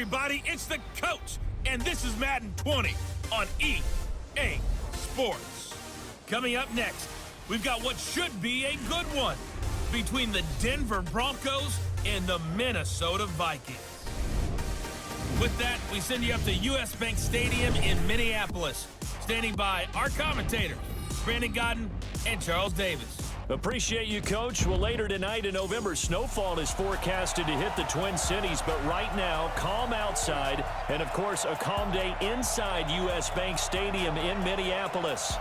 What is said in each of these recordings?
everybody, it's the coach, and this is Madden 20 on EA Sports. Coming up next, we've got what should be a good one between the Denver Broncos and the Minnesota Vikings. With that, we send you up to US Bank Stadium in Minneapolis. Standing by our commentator, Brandon Godden and Charles Davis. Appreciate you, Coach. Well, later tonight in November, snowfall is forecasted to hit the Twin Cities, but right now, calm outside, and of course, a calm day inside US Bank Stadium in Minneapolis.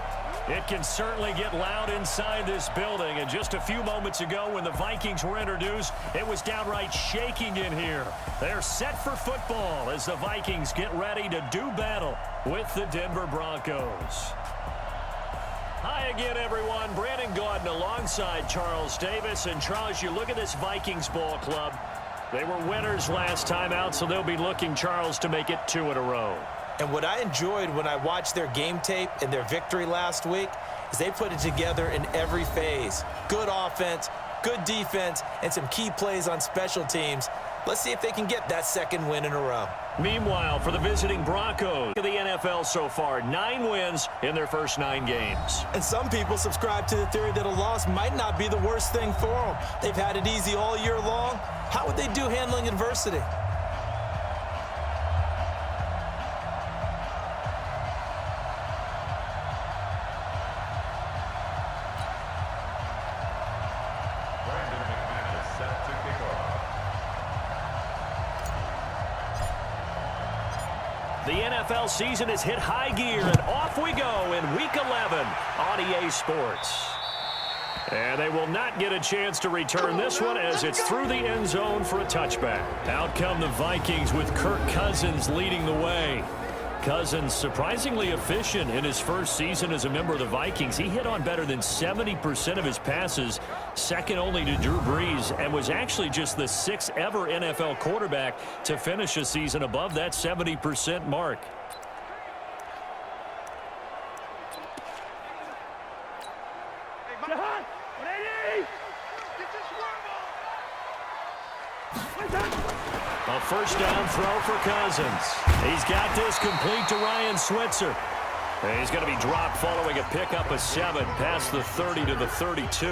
It can certainly get loud inside this building, and just a few moments ago when the Vikings were introduced, it was downright shaking in here. They're set for football as the Vikings get ready to do battle with the Denver Broncos. Hi again, everyone. Brandon Godden alongside Charles Davis. And Charles, you look at this Vikings ball club. They were winners last time out, so they'll be looking, Charles, to make it 2 in a row. And what I enjoyed when I watched their game tape and their victory last week is they put it together in every phase. Good offense, good defense, and some key plays on special teams. Let's see if they can get that second win in a row. Meanwhile, for the visiting Broncos, the NFL so far, 9 wins in their first 9 games. And some people subscribe to the theory that a loss might not be the worst thing for them. They've had it easy all year long. How would they do handling adversity? The NFL season has hit high gear, and off we go in Week 11 on EA Sports. And they will not get a chance to return this one as it's through the end zone for a touchback. Out come the Vikings with Kirk Cousins leading the way. Cousins surprisingly efficient in his first season as a member of the Vikings. He hit on better than 70% of his passes, second only to Drew Brees, and was actually just the 6th ever NFL quarterback to finish a season above that 70% mark. A first down throw for Cousins. He's got this complete to Ryan Switzer. And he's going to be dropped following a pickup of 7 past the 30 to the 32.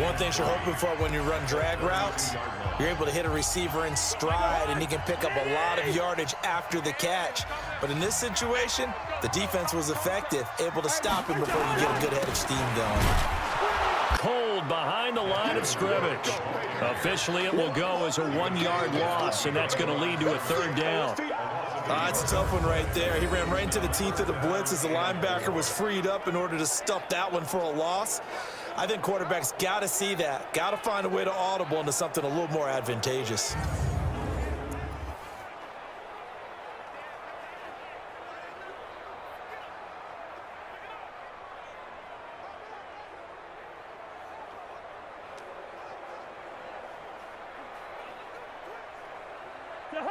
One thing you're hoping for when you run drag routes, you're able to hit a receiver in stride, and he can pick up a lot of yardage after the catch. But in this situation, the defense was effective, able to stop him before you get a good head of steam going. Cold behind the line of scrimmage. Officially, it will go as a 1-yard loss, and that's going to lead to a 3rd down. It's a tough one right there. He ran right into the teeth of the blitz as the linebacker was freed up in order to stuff that one for a loss. I think quarterbacks got to see that. Got to find a way to audible into something a little more advantageous.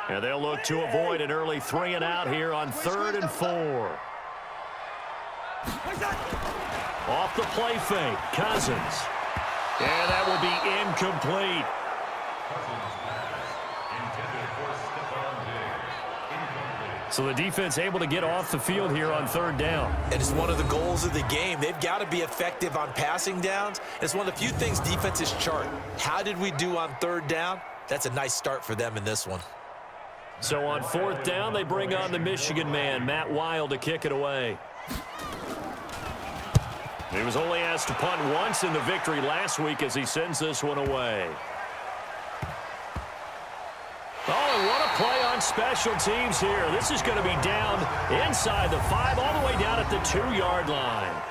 And they'll look to avoid an early 3 and out here on 3rd and 4. Off the play fake, Cousins. And that will be incomplete. So the defense able to get off the field here on 3rd down. And it's one of the goals of the game. They've got to be effective on passing downs. It's one of the few things defenses chart. How did we do on 3rd down? That's a nice start for them in this one. So on 4th down, they bring on the Michigan man, Matt Wild, to kick it away. He was only asked to punt once in the victory last week as he sends this one away. Oh, and what a play on special teams here. This is going to be down inside the 5, all the way down at the 2-yard line.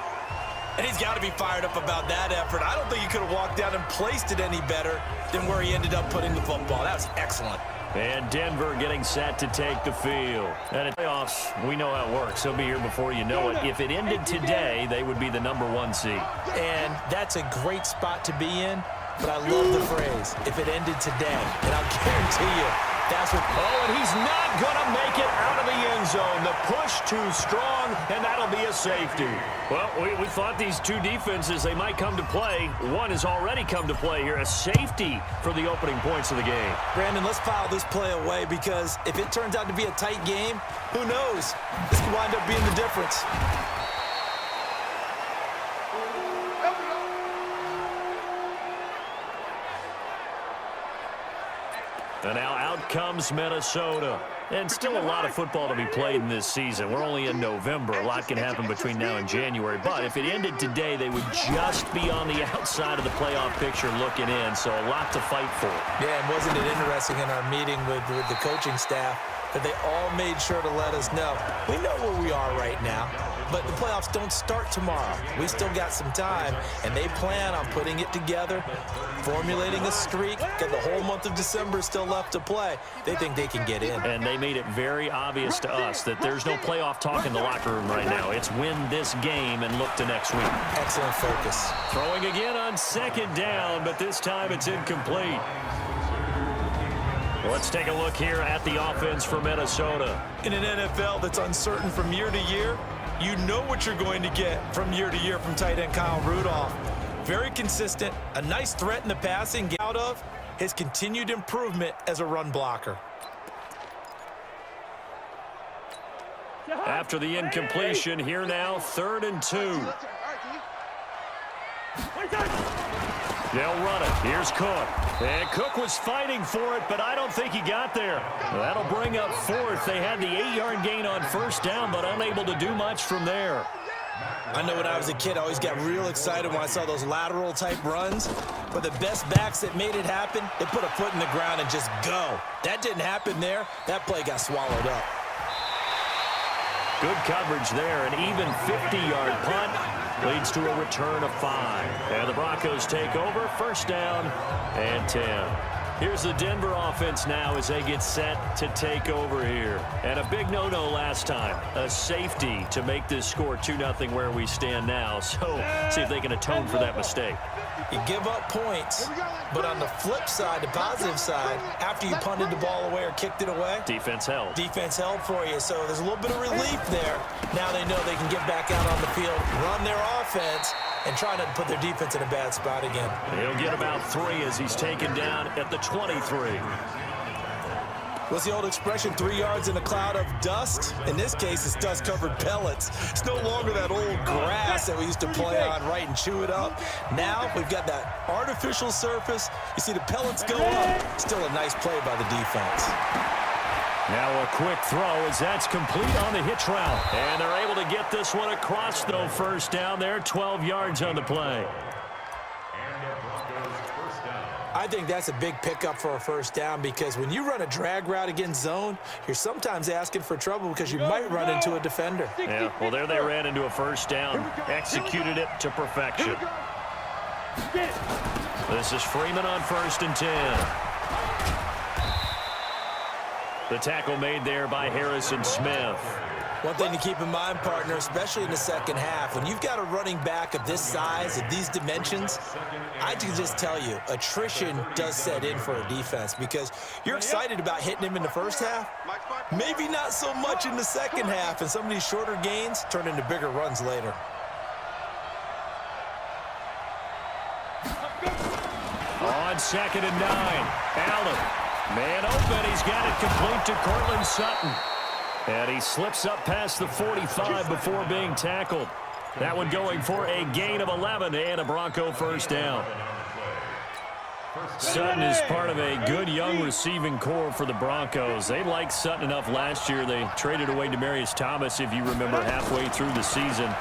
And he's got to be fired up about that effort. I don't think he could have walked down and placed it any better than where he ended up putting the football. That was excellent. And Denver getting set to take the field. And in playoffs, we know how it works. They'll be here before you know it. If it ended today, they would be the #1 seed. And that's a great spot to be in. But I love the phrase, if it ended today. And I'll guarantee you, That's what... Oh, and he's not going to make it out of the end zone. The push too strong, and that'll be a safety. Well, we thought these two defenses, they might come to play. One has already come to play here, a safety for the opening points of the game. Brandon, let's file this play away because if it turns out to be a tight game, who knows? This could wind up being the difference. And now out comes Minnesota. And still a lot of football to be played in this season. We're only in November. A lot can happen between now and January. But if it ended today, they would just be on the outside of the playoff picture looking in. So a lot to fight for. Yeah, and wasn't it interesting in our meeting with the coaching staff that they all made sure to let us know. We know where we are right now, but the playoffs don't start tomorrow. We still got some time, and they plan on putting it together, formulating a streak, got the whole month of December still left to play. They think they can get in. And they made it very obvious to us that there's no playoff talk in the locker room right now. It's win this game and look to next week. Excellent focus. Throwing again on second down, but this time it's incomplete. Let's take a look here at the offense for Minnesota. In an NFL that's uncertain from year to year, you know what you're going to get from year to year from tight end Kyle Rudolph. Very consistent, a nice threat in the passing, get out of his continued improvement as a run blocker. After the incompletion, here now, 3rd and 2. They'll run it. Here's Cook. And Cook was fighting for it, but I don't think he got there. That'll bring up 4th. They had the 8-yard gain on 1st down, but unable to do much from there. I know when I was a kid, I always got real excited when I saw those lateral-type runs. But the best backs that made it happen, they put a foot in the ground and just go. That didn't happen there. That play got swallowed up. Good coverage there. An even 50-yard punt leads to a return of 5. And the Broncos take over. 1st down and 10. Here's the Denver offense now as they get set to take over here. And a big no-no last time. A safety to make this score 2-0 where we stand now. So see if they can atone for that mistake. You give up points, but on the flip side, the positive side, after you punted the ball away or kicked it away, defense held. Defense held for you, so there's a little bit of relief there. Now they know they can get back out on the field, run their offense, and try not to put their defense in a bad spot again. He'll get about 3 as he's taken down at the 23. What's the old expression, 3 yards in a cloud of dust? In this case, it's dust-covered pellets. It's no longer that old grass that we used to play on, right, and chew it up. Now we've got that artificial surface. You see the pellets go up. Still a nice play by the defense. Now a quick throw as that's complete on the hitch route. And they're able to get this one across, though. 1st down there, 12 yards on the play. I think that's a big pickup for a 1st down because when you run a drag route against zone, you're sometimes asking for trouble because you might run into a defender. Yeah, well, there they ran into a 1st down, executed it to perfection. This is Freeman on 1st and 10. The tackle made there by Harrison Smith. One thing to keep in mind, partner, especially in the second half, when you've got a running back of this size, of these dimensions, I can just tell you, attrition does set in for a defense because you're excited about hitting him in the first half, maybe not so much in the second half, and some of these shorter gains turn into bigger runs later. On 2nd and 9, Allen, man open, he's got it complete to Cortland Sutton. And he slips up past the 45 before being tackled. That one going for a gain of 11 and a Bronco 1st down. Sutton is part of a good young receiving core for the Broncos. They liked Sutton enough last year. They traded away Demaryius Thomas, if you remember, halfway through the season.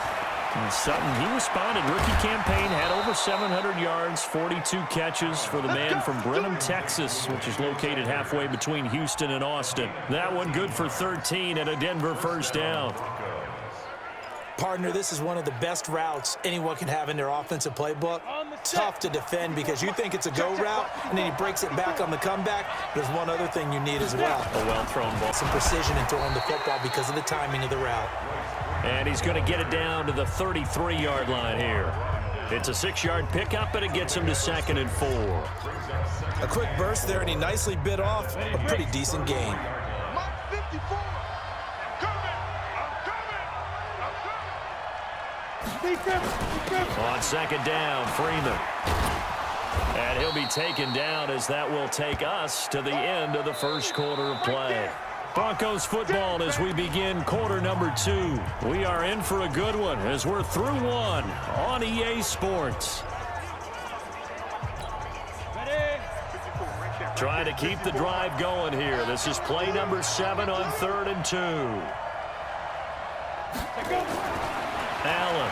And Sutton, he responded. Rookie campaign, had over 700 yards, 42 catches for the man from Brenham, Texas, which is located halfway between Houston and Austin. That one good for 13 and a Denver 1st down. Partner, this is one of the best routes anyone can have in their offensive playbook. Tough to defend because you think it's a go route, and then he breaks it back on the comeback. There's one other thing you need as well. A well-thrown ball. Some precision in throwing the football because of the timing of the route. And he's going to get it down to the 33-yard line here. It's a 6-yard pickup, and it gets him to 2nd and 4. A quick burst there, and he nicely bit off a pretty decent gain. On 2nd down, Freeman. And he'll be taken down as that will take us to the end of the first quarter of play. Broncos football as we begin quarter number 2. We are in for a good one as we're through one on EA Sports. Trying to keep the drive going here. This is play number 7 on 3rd and 2. Allen.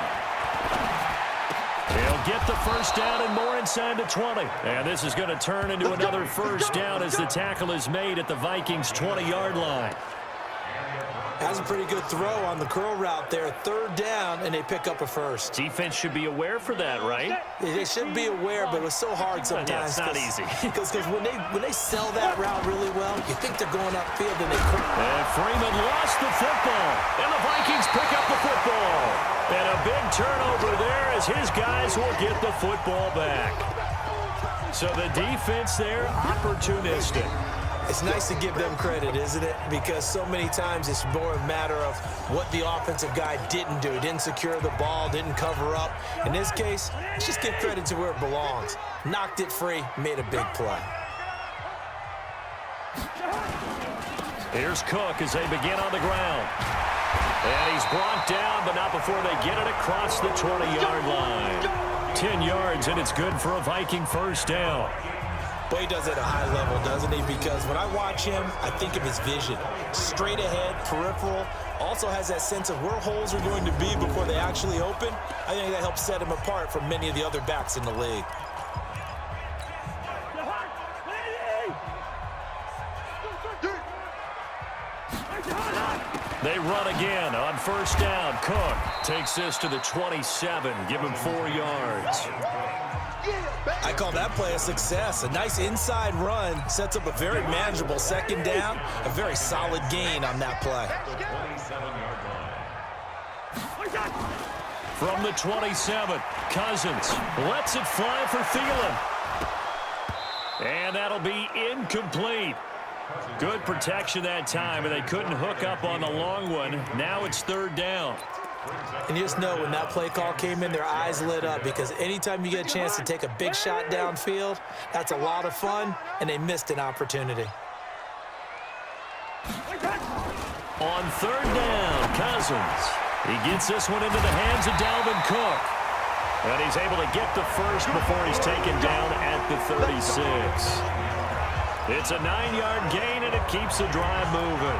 He'll get the first down and more inside the 20. And this is going to turn into another first down as the tackle is made at the Vikings' 20-yard line. Has a pretty good throw on the curl route there. 3rd down, and they pick up a first. Defense should be aware for that, right? They should be aware, but it's so hard sometimes. Yeah, it's not easy. Because when they sell that route really well, you think they're going upfield, and they couldn't. And Freeman lost the football, and the Vikings pick up the football. And a big turnover there as his guys will get the football back. So the defense there, opportunistic. It's nice to give them credit, isn't it? Because so many times it's more a matter of what the offensive guy didn't do. Didn't secure the ball, didn't cover up. In this case, let's just give credit to where it belongs. Knocked it free, made a big play. Here's Cook as they begin on the ground. And he's brought down, but not before they get it across the 20-yard line. 10 yards, and it's good for a Viking first down. But he does it at a high level, doesn't he? Because when I watch him, I think of his vision. Straight ahead, peripheral. Also has that sense of where holes are going to be before they actually open. I think that helps set him apart from many of the other backs in the league. They run again on first down. Cook takes this to the 27. Give him 4 yards. I call that play a success. A nice inside run sets up a very manageable 2nd down. A very solid gain on that play. From the 27, Cousins lets it fly for Thielen. And that'll be incomplete. Good protection that time, and they couldn't hook up on the long one. Now it's 3rd down. And you just know when that play call came in, their eyes lit up because anytime you get a chance to take a big shot downfield, that's a lot of fun, and they missed an opportunity. On 3rd down, Cousins. He gets this one into the hands of Dalvin Cook. And he's able to get the first before he's taken down at the 36. It's a 9-yard gain, and it keeps the drive moving.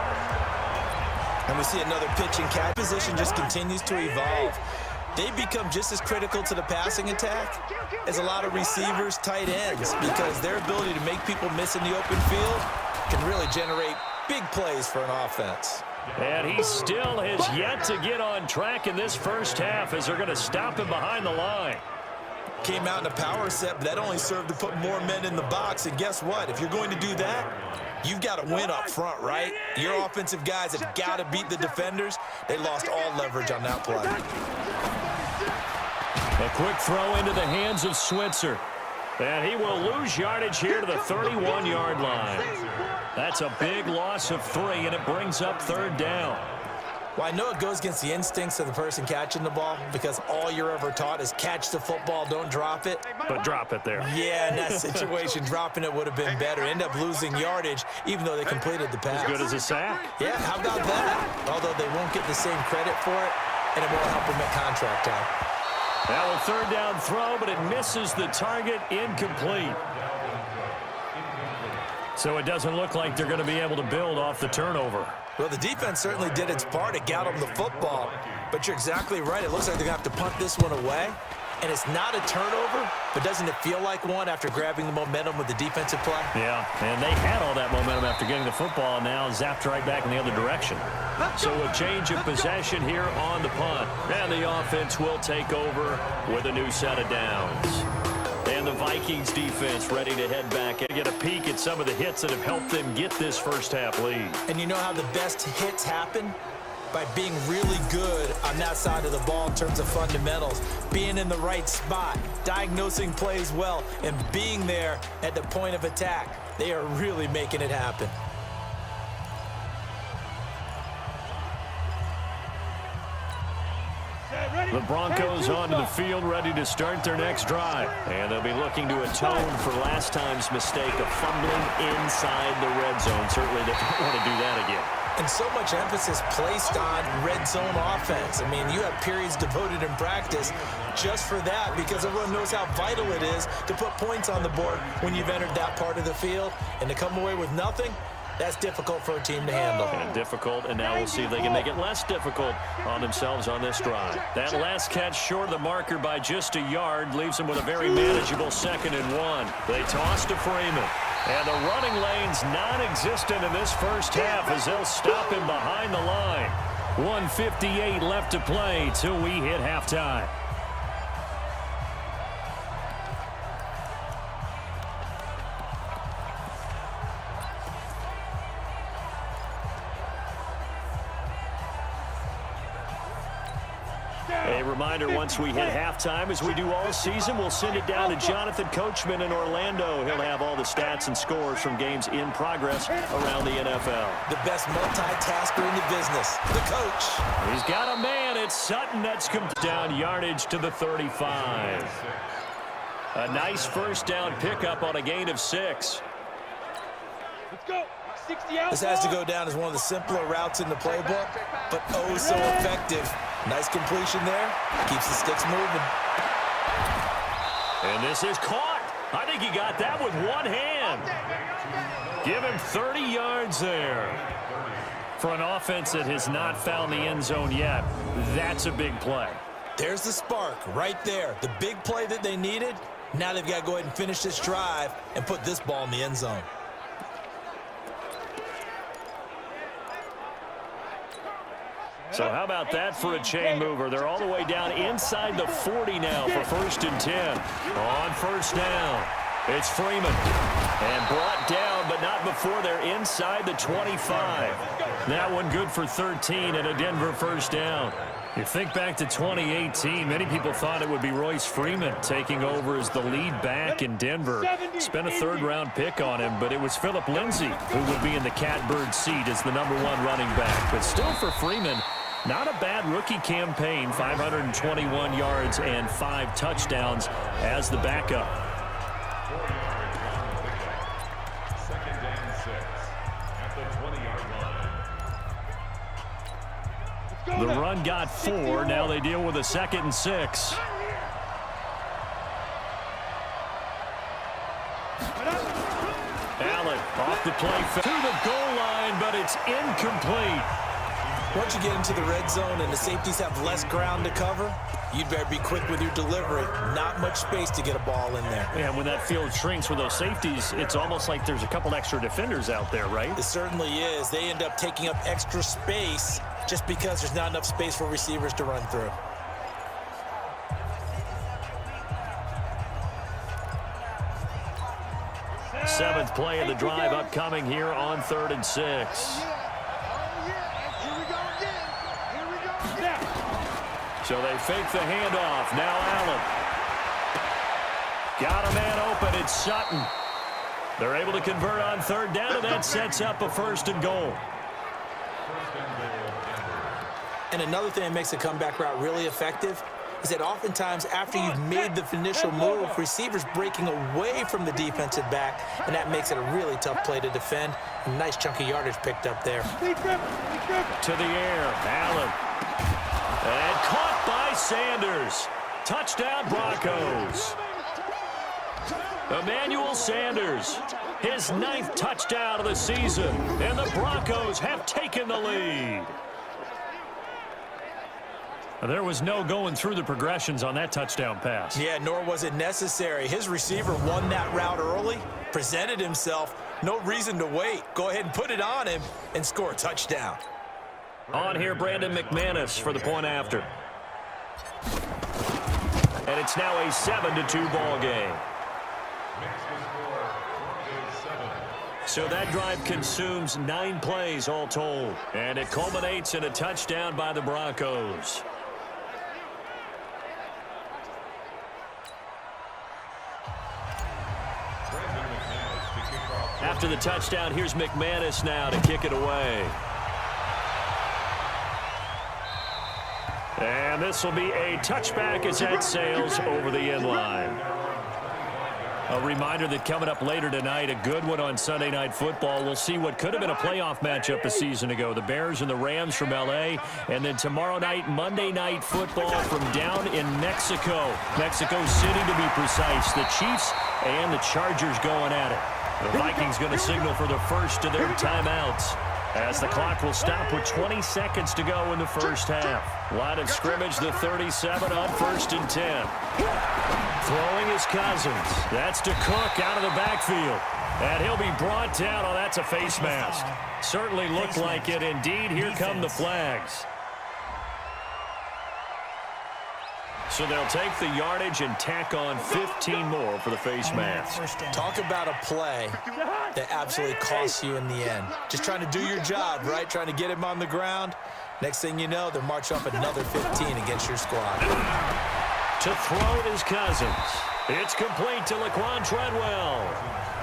And we see another pitch and catch. Position just continues to evolve. They become just as critical to the passing attack as a lot of receivers, tight ends, because their ability to make people miss in the open field can really generate big plays for an offense. And he still has yet to get on track in this first half as they're going to stop him behind the line. Came out in a power set, but that only served to put more men in the box. And guess what? If you're going to do that, you've got to win up front, right? Your offensive guys have got to beat the defenders. They lost all leverage on that play. A quick throw into the hands of Switzer. And he will lose yardage here to the 31-yard line. That's a big loss of 3, and it brings up 3rd down. Well, I know it goes against the instincts of the person catching the ball because all you're ever taught is catch the football, don't drop it. But drop it there. Yeah, in that situation, dropping it would have been better. End up losing yardage even though they completed the pass. As good as a sack. Yeah, how about that? Although they won't get the same credit for it, and it won't help them at contract time. Now a 3rd down throw, but it misses the target, incomplete. So it doesn't look like they're going to be able to build off the turnover. Well, the defense certainly did its part to get them the football. But you're exactly right. It looks like they're going to have to punt this one away. And it's not a turnover, but doesn't it feel like one after grabbing the momentum with the defensive play? Yeah, and they had all that momentum after getting the football, now zapped right back in the other direction. So a change of possession here on the punt. And the offense will take over with a new set of downs. And the Vikings defense ready to head back and get a peek at some of the hits that have helped them get this first half lead. And you know how the best hits happen? by being really good on that side of the ball in terms of fundamentals, being in the right spot, diagnosing plays well, and being there at the point of attack. They are really making it happen. The Broncos onto the field, ready to start their next drive. And they'll be looking to atone for last time's mistake of fumbling inside the red zone. Certainly they don't want to do that again. And so much emphasis placed on red zone offense. I mean, you have periods devoted in practice just for that because everyone knows how vital it is to put points on the board when you've entered that part of the field. And to come away with nothing, that's difficult for a team to handle. And difficult, and now we'll see if they can make it less difficult on themselves on this drive. That last catch short of the marker by just a yard leaves them with a very manageable 2nd and 1. They toss to Freeman. And the running lane's non-existent in this first half as they'll stop him behind the line. 1:58 left to play till we hit halftime. A reminder, once we hit halftime, as we do all season, we'll send it down to Jonathan Coachman in Orlando. He'll have all the stats and scores from games in progress around the NFL. The best multitasker in the business, the coach. He's got a man. It's Sutton that's down yardage to the 35. A nice first down pickup on a gain of 6. Let's go. 60 out. This has to go down as one of the simpler routes in the playbook, but oh so effective. Nice completion there. Keeps the sticks moving. And this is caught. I think he got that with one hand. Give him 30 yards there. For an offense that has not found the end zone yet, that's a big play. There's the spark right there. The big play that they needed. Now they've got to go ahead and finish this drive and put this ball in the end zone. So how about that for a chain mover? They're all the way down inside the 40 now for 1st and 10. On first down, it's Freeman. And brought down, but not before they're inside the 25. That one good for 13 and a Denver first down. You think back to 2018, many people thought it would be Royce Freeman taking over as the lead back in Denver. Spent a 3rd-round pick on him, but it was Phillip Lindsay who would be in the catbird seat as the #1 running back. But still for Freeman, not a bad rookie campaign, 521 yards and 5 touchdowns as the backup. Second and 6 at the 20-yard line. The run got 4. Now they deal with a 2nd and 6. Allen off the play to the goal line, but it's incomplete. Once you get into the red zone and the safeties have less ground to cover, you'd better be quick with your delivery. Not much space to get a ball in there. Yeah, when that field shrinks with those safeties, it's almost like there's a couple extra defenders out there, right? It certainly is. They end up taking up extra space just because there's not enough space for receivers to run through. Seventh play of the drive upcoming here on 3rd and 6. So they fake the handoff. Now Allen. Got a man open. It's Sutton. They're able to convert on 3rd down, and that sets up a 1st and goal. And another thing that makes a comeback route really effective is that oftentimes after you've made the initial move, receivers breaking away from the defensive back, and that makes it a really tough play to defend. A nice chunk of yardage picked up there. To the air, Allen. And caught by Sanders. Touchdown, Broncos. Emmanuel Sanders, his 9th touchdown of the season, and the Broncos have taken the lead. There was no going through the progressions on that touchdown pass. Yeah, nor was it necessary. His receiver won that route early, presented himself. No reason to wait. Go ahead and put it on him and score a touchdown. On here, Brandon McManus for the point after. And it's now a 7-2 ball game. So that drive consumes 9 plays all told. And it culminates in a touchdown by the Broncos. After the touchdown, here's McManus now to kick it away. And this will be a touchback as that sails over the end line. A reminder that coming up later tonight, a good one on Sunday Night Football. We'll see what could have been a playoff matchup a season ago. The Bears and the Rams from L.A. And then tomorrow night, Monday Night Football from down in Mexico. Mexico City, to be precise. The Chiefs and the Chargers going at it. The Vikings going to signal for the first of their timeouts, as the clock will stop with 20 seconds to go in the first half. Line of scrimmage, the 37 on 1st and 10. Throwing is Cousins. That's to Cook out of the backfield. And he'll be brought down. Oh, that's a face mask. Certainly looked like it. Indeed, here come the flags. So they'll take the yardage and tack on 15 more for the face mask. Talk about a play that absolutely costs you in the end. Just trying to do your job, right? Trying to get him on the ground. Next thing you know, they're marching up another 15 against your squad. To throw is Cousins. It's complete to Laquan Treadwell.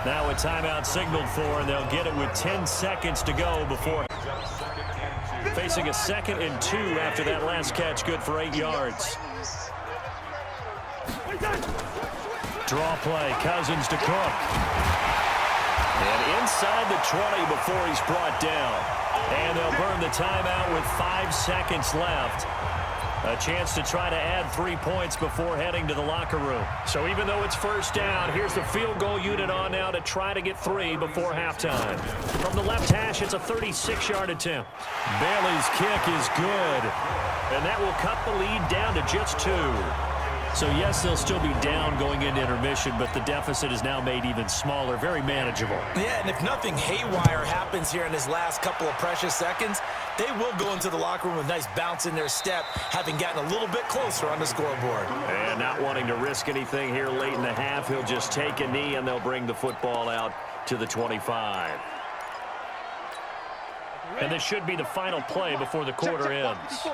Now a timeout signaled for, and they'll get it with 10 seconds to go before facing a 2nd and 2 after that last catch, good for 8 yards. Draw play, Cousins to Cook. And inside the 20 before he's brought down. And they'll burn the timeout with 5 seconds left. A chance to try to add 3 points before heading to the locker room. So even though it's first down, here's the field goal unit on now to try to get 3 before halftime. From the left hash, it's a 36-yard attempt. Bailey's kick is good. And that will cut the lead down to just 2. So, yes, they'll still be down going into intermission, but the deficit is now made even smaller, very manageable. Yeah, and if nothing haywire happens here in his last couple of precious seconds, they will go into the locker room with a nice bounce in their step, having gotten a little bit closer on the scoreboard. And not wanting to risk anything here late in the half, he'll just take a knee, and they'll bring the football out to the 25. And this should be the final play before the quarter ends.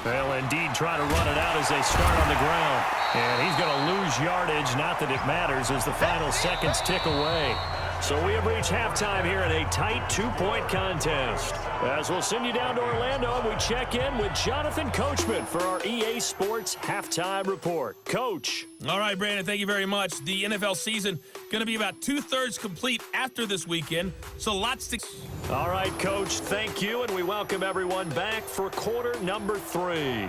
They'll indeed try to run it out as they start on the ground. And he's going to lose yardage, not that it matters, as the final seconds tick away. So we have reached halftime here in a tight 2-point contest. As we'll send you down to Orlando, we check in with Jonathan Coachman for our EA Sports Halftime Report. Coach. All right, Brandon, thank you very much. The NFL season going to be about 2/3 complete after this weekend, so lots to... All right, Coach, thank you, and we welcome everyone back for quarter number 3.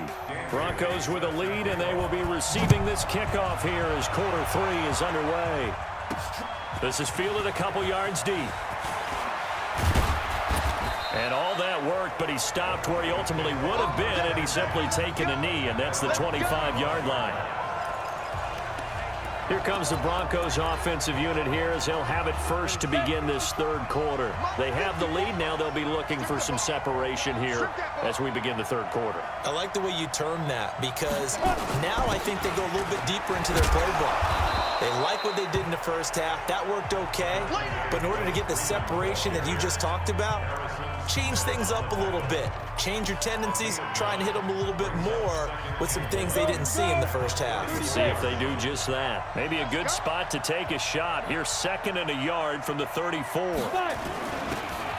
Broncos with a lead, and they will be receiving this kickoff here as quarter 3 is underway. This is fielded a couple yards deep. And all that worked, but he stopped where he ultimately would have been, and he's simply taken a knee, and that's the 25-yard line. Here comes the Broncos offensive unit here as they'll have it first to begin this 3rd quarter. They have the lead now. They'll be looking for some separation here as we begin the 3rd quarter. I like the way you term that, because now I think they go a little bit deeper into their playbook. They like what they did in the first half. That worked okay. But in order to get the separation that you just talked about, change things up a little bit. Change your tendencies, try and hit them a little bit more with some things they didn't see in the first half. See if they do just that. Maybe a good spot to take a shot. Here's 2nd and a yard from the 34.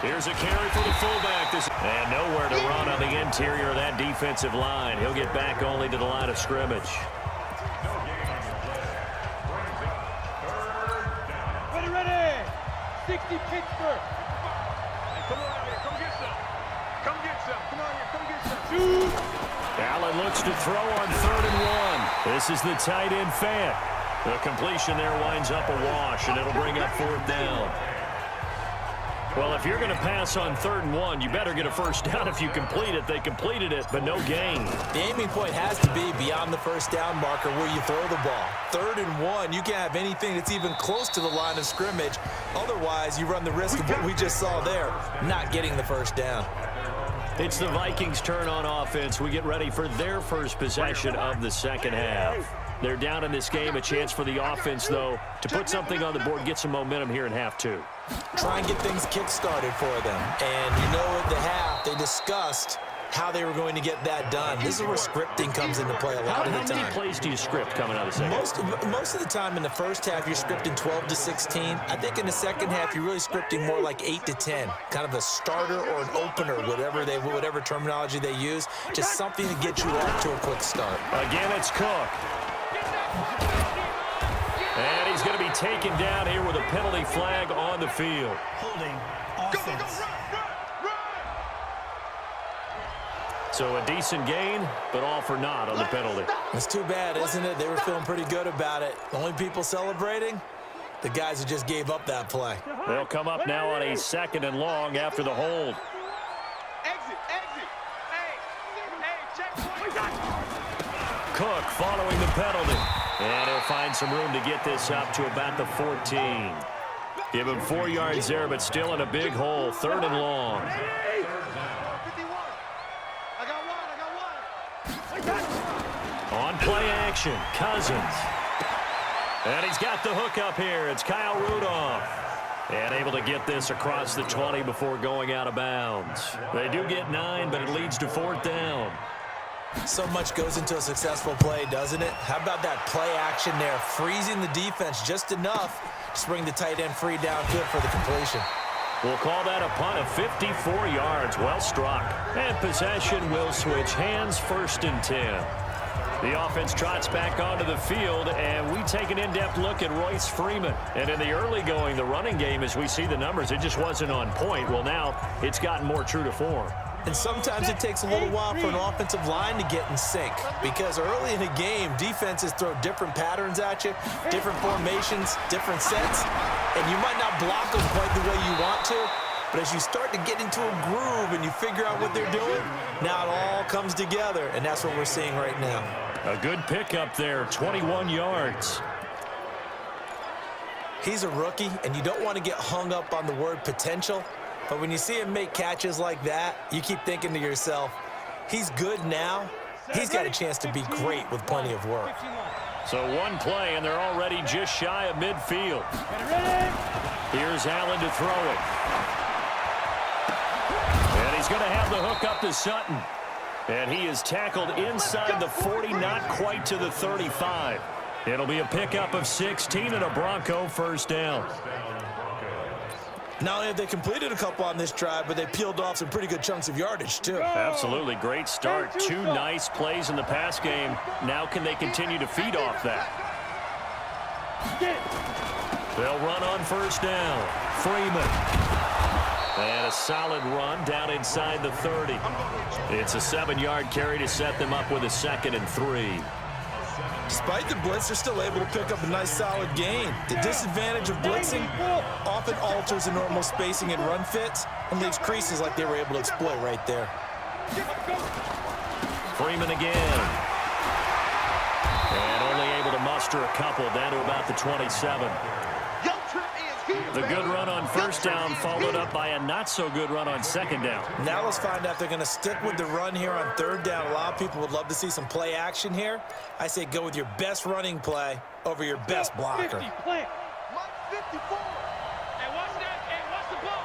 Here's a carry for the fullback. And nowhere to run on the interior of that defensive line. He'll get back only to the line of scrimmage. Ready! 60 Pittsburgh. Come on here, come get some. Come get some. Come on here, come get some. Allen looks to throw on 3rd and 1. This is the tight end Fant. The completion there winds up a wash, and it'll bring up 4th down. Well, if you're going to pass on 3rd and 1, you better get a first down if you complete it. They completed it, but no gain. The aiming point has to be beyond the first down marker where you throw the ball. 3rd and 1, you can't have anything that's even close to the line of scrimmage. Otherwise, you run the risk of what we just saw there, not getting the first down. It's the Vikings' turn on offense. We get ready for their first possession of the 2nd half. They're down in this game. A chance for the offense, though, to put something on the board, get some momentum here in half two. Try and get things kick-started for them. And you know at the half, they discussed how they were going to get that done. This is where scripting comes into play a lot of the time. How many plays do you script coming out of the second? Most of the time in the first half, you're scripting 12 to 16. I think in the second half, you're really scripting more like 8 to 10. Kind of a starter or an opener, whatever terminology they use. Just something to get you off to a quick start. Again, it's Cook. And he's going to be taken down here with a penalty flag on the field. Holding offense. So a decent gain, but all for naught on the penalty. It's too bad, isn't it? They were feeling pretty good about it. The only people celebrating, the guys who just gave up that play. They'll come up now on a 2nd and long after the hold. Exit. Hey, check. Cook following the penalty. And he'll find some room to get this up to about the 14. Give him 4 yards there, but still in a big hole. 3rd and long. On play action, Cousins. And he's got the hook up here. It's Kyle Rudolph. And able to get this across the 20 before going out of bounds. They do get 9, but it leads to 4th down. So much goes into a successful play, doesn't it? How about that play action there? Freezing the defense just enough to bring the tight end free downfield for the completion. We'll call that a punt of 54 yards. Well struck. And possession will switch hands, 1st and 10. The offense trots back onto the field, and we take an in-depth look at Royce Freeman. And in the early going, the running game, as we see the numbers, it just wasn't on point. Well, now it's gotten more true to form. And sometimes it takes a little while for an offensive line to get in sync, because early in the game, defenses throw different patterns at you, different formations, different sets, and you might not block them quite the way you want to, but as you start to get into a groove and you figure out what they're doing, now it all comes together, and that's what we're seeing right now. A good pickup there, 21 yards. He's a rookie, and you don't want to get hung up on the word potential, but when you see him make catches like that, you keep thinking to yourself, he's good now. He's got a chance to be great with plenty of work. So one play, and they're already just shy of midfield. Here's Allen to throw it. And he's going to have the hook up to Sutton. And he is tackled inside the 40, not quite to the 35. It'll be a pickup of 16 and a Bronco 1st down. Not only have they completed a couple on this drive, but they peeled off some pretty good chunks of yardage, too. Absolutely. Great start. 2 nice plays in the pass game. Now can they continue to feed off that? They'll run on 1st down. Freeman. And a solid run down inside the 30. It's a 7-yard carry to set them up with a 2nd and 3. Despite the blitz, they're still able to pick up a nice, solid gain. The disadvantage of blitzing often alters the normal spacing and run fits and leaves creases like they were able to exploit right there. Freeman again. And only able to muster a couple down to about the 27. The good run on 1st down followed up by a not-so-good run on 2nd down. Now let's find out if they're going to stick with the run here on 3rd down. A lot of people would love to see some play action here. I say go with your best running play over your best blocker. 50, plant. 54. Hey, watch that. Hey, watch the ball.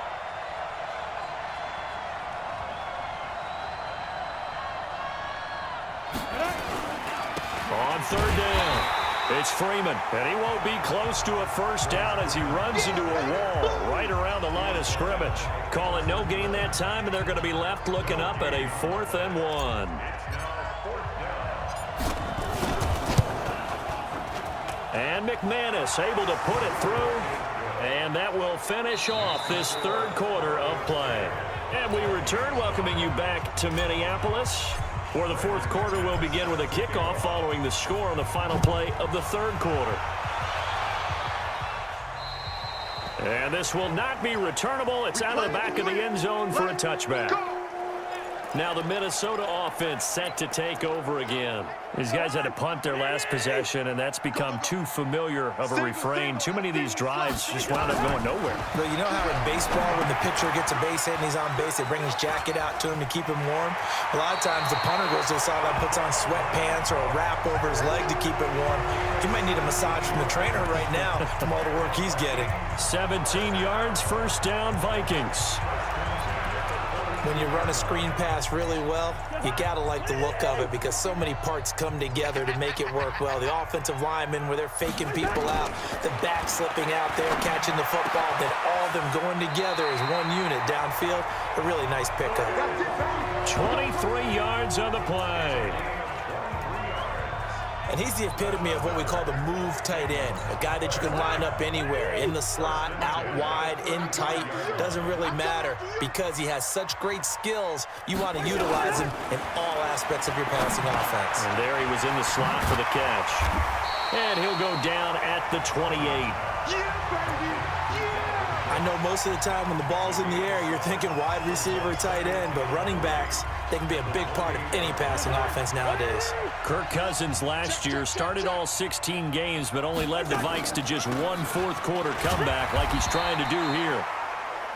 On 3rd down. It's Freeman, and he won't be close to a 1st down as he runs into a wall right around the line of scrimmage. Call it no gain that time, and they're going to be left looking up at a 4th and 1. And McManus able to put it through, and that will finish off this 3rd quarter of play. And we return, welcoming you back to Minneapolis, where the 4th quarter will begin with a kickoff following the score on the final play of the 3rd quarter. And this will not be returnable. It's out of the back of the end zone for a touchback. Now the Minnesota offense set to take over again. These guys had to punt their last possession, and that's become too familiar of a refrain. Too many of these drives just wound up going nowhere. But you know how in baseball, when the pitcher gets a base hit and he's on base, they bring his jacket out to him to keep him warm? A lot of times the punter goes to the sideline, puts on sweatpants or a wrap over his leg to keep it warm. He might need a massage from the trainer right now from all the work he's getting. 17 yards, first down, Vikings. When you run a screen pass really well, you got to like the look of it because so many parts come together to make it work well. The offensive linemen, where they're faking people out, the back slipping out there, catching the football, then all of them going together as one unit downfield. A really nice pickup. 23 yards on the play. And he's the epitome of what we call the move tight end, a guy that you can line up anywhere, in the slot, out wide, in tight, doesn't really matter because he has such great skills. You want to utilize him in all aspects of your passing offense. And there he was in the slot for the catch. And he'll go down at the 28. I know most of the time when the ball's in the air, you're thinking wide receiver, tight end, but running backs, they can be a big part of any passing offense nowadays. Kirk Cousins last year started all 16 games, but only led the Vikes to just one fourth-quarter comeback like he's trying to do here.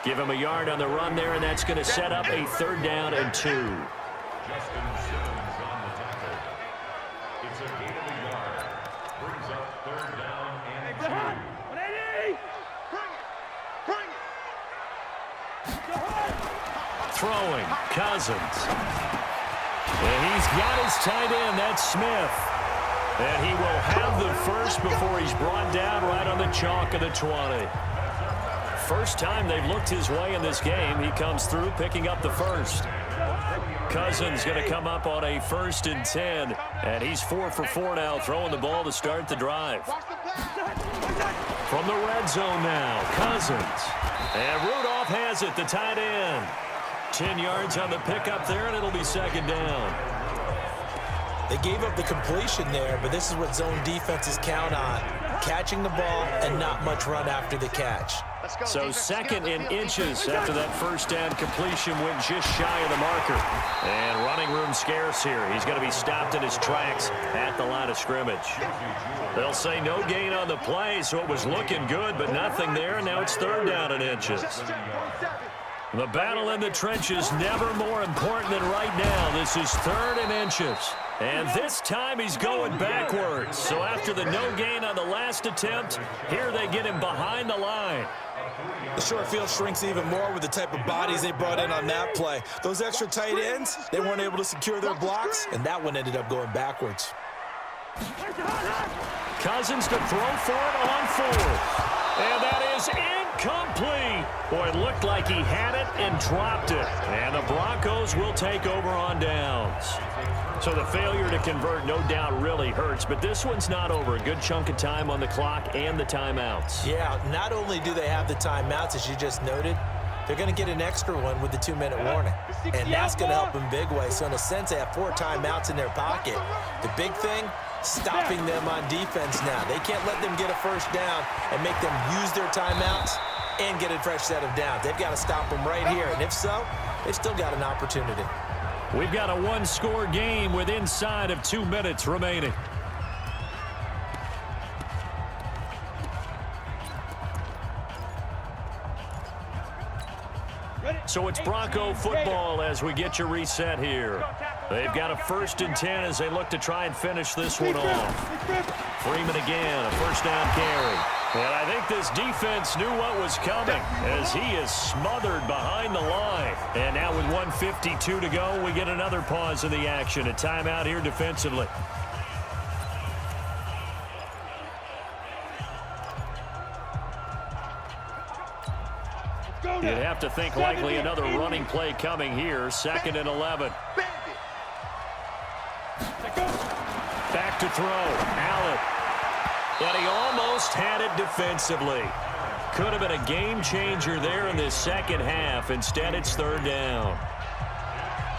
Give him a yard on the run there, and that's going to set up a 3rd down and 2. It's a gain of a yard. Brings up 3rd down and 2. Throwing, Cousins. And he's got his tight end, that's Smith. And he will have the first before he's brought down right on the chalk of the 20. First time they've looked his way in this game, he comes through picking up the first. Cousins going to come up on a 1st and 10, and he's 4 for 4 now, throwing the ball to start the drive. From the red zone now, Cousins. And Rudolph has it, the tight end. 10 yards on the pickup there, and it'll be 2nd down. They gave up the completion there, but this is what zone defenses count on. Catching the ball and not much run after the catch. So 2nd in inches after that 1st down completion went just shy of the marker. And running room scarce here. He's going to be stopped in his tracks at the line of scrimmage. They'll say no gain on the play, so it was looking good, but nothing there. Now it's 3rd down in inches. The battle in the trenches never more important than right now. This is 3rd and inches. And this time he's going backwards. So after the no gain on the last attempt, here they get him behind the line. The short field shrinks even more with the type of bodies they brought in on that play. Those extra tight ends, they weren't able to secure their blocks, and that one ended up going backwards. Cousins to throw for it on 4th. And that is incomplete. Boy, it looked like he had it and dropped it. And the Broncos will take over on downs. So the failure to convert no doubt really hurts, but this one's not over. A good chunk of time on the clock and the timeouts. Yeah, not only do they have the timeouts, as you just noted, they're going to get an extra one with the 2-minute warning. And that's going to help them big way. So in a sense, they have 4 timeouts in their pocket. The big thing, stopping them on defense now. They can't let them get a 1st down and make them use their timeouts and get a fresh set of downs. They've got to stop them right here. And if so, they've still got an opportunity. We've got a 1-score game with inside of 2 minutes remaining. So it's Bronco football as we get you reset here. They've got a 1st and 10 as they look to try and finish this one off. Freeman again, a 1st down carry. And I think this defense knew what was coming as he is smothered behind the line. And now with 1:52 to go, we get another pause in the action. A timeout here defensively. You'd have to think likely another running play coming here. 2nd and 11. Back to throw. Allen. And he almost had it defensively. Could have been a game changer there in this 2nd half. Instead, it's 3rd down.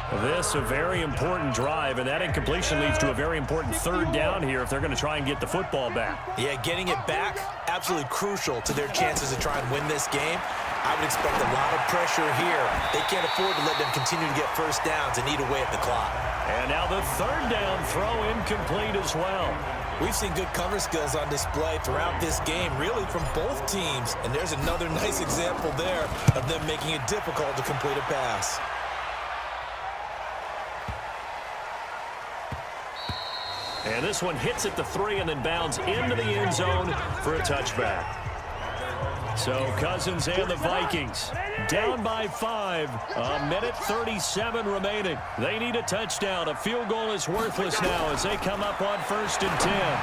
This a very important drive, and that incompletion leads to a very important third down here if they're going to try and get the football back. Yeah, getting it back, absolutely crucial to their chances to try and win this game. I would expect a lot of pressure here. They can't afford to let them continue to get first downs and eat away at the clock. And now the third down throw incomplete as well. We've seen good cover skills on display throughout this game, really from both teams. And there's another nice example there of them making it difficult to complete a pass. And this one hits at the 3 and then bounds into the end zone for a touchback. So Cousins and the Vikings down by 5. A minute 37 remaining. They need a touchdown. A field goal is worthless now as they come up on 1st and 10.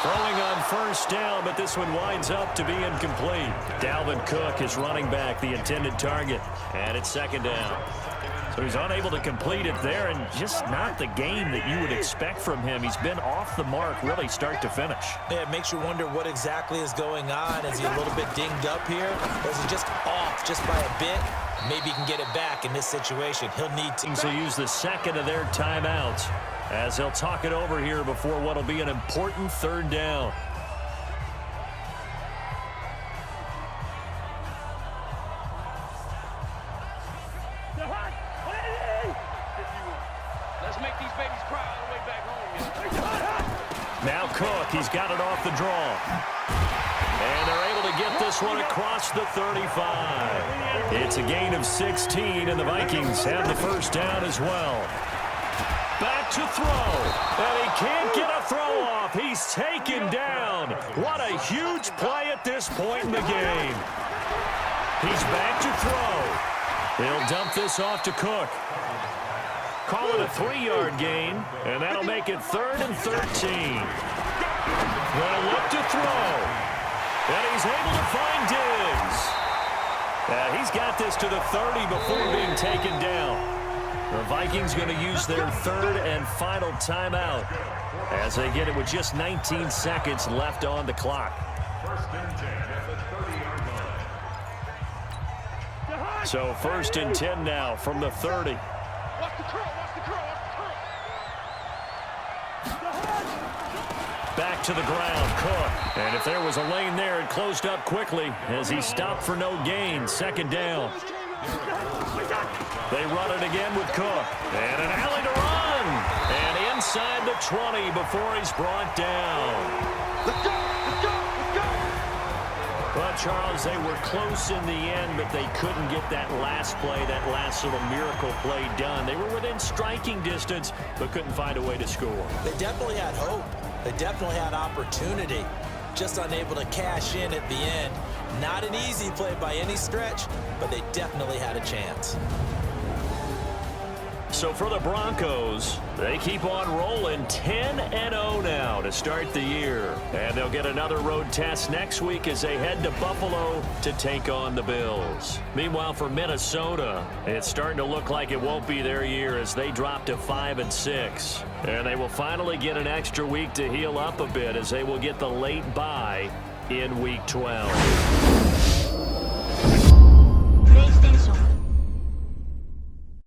Throwing on first down, but this one winds up to be incomplete. Dalvin Cook is running back, the intended target. And it's 2nd down. So he's unable to complete it there, and just not the game that you would expect from him. He's been off the mark really start to finish. Yeah, it makes you wonder what exactly is going on. Is he a little bit dinged up here? Or is he just off just by a bit? Maybe he can get it back in this situation. He'll need to. He'll use the second of their timeouts as he'll talk it over here before what will be an important third down. Now Cook, he's got it off the draw. And they're able to get this one across the 35. It's a gain of 16, and the Vikings have the first down as well. Back to throw, and he can't get a throw off. He's taken down. What a huge play at this point in the game. He's back to throw. He'll dump this off to Cook. Call it a 3-yard gain, and that'll make it 3rd and 13. Going to look to throw, and he's able to find Diggs. He's got this to the 30 before being taken down. The Vikings going to use their 3rd and final timeout as they get it with just 19 seconds left on the clock. So 1st and 10 now from the 30. Watch the curl, watch the curl, watch the curl. Back to the ground, Cook. And if there was a lane there, it closed up quickly as he stopped for no gain. 2nd down. They run it again with Cook. And an alley to run. And inside the 20 before he's brought down. Let's go, let's go, let's go. Well, Charles, they were close in the end, but they couldn't get that last play, that last little miracle play done. They were within striking distance, but couldn't find a way to score. They definitely had hope. They definitely had opportunity. Just unable to cash in at the end. Not an easy play by any stretch, but they definitely had a chance. So for the Broncos, they keep on rolling 10-0 now to start the year. And they'll get another road test next week as they head to Buffalo to take on the Bills. Meanwhile, for Minnesota, it's starting to look like it won't be their year as they drop to 5-6. And they will finally get an extra week to heal up a bit as they will get the late bye in Week 12.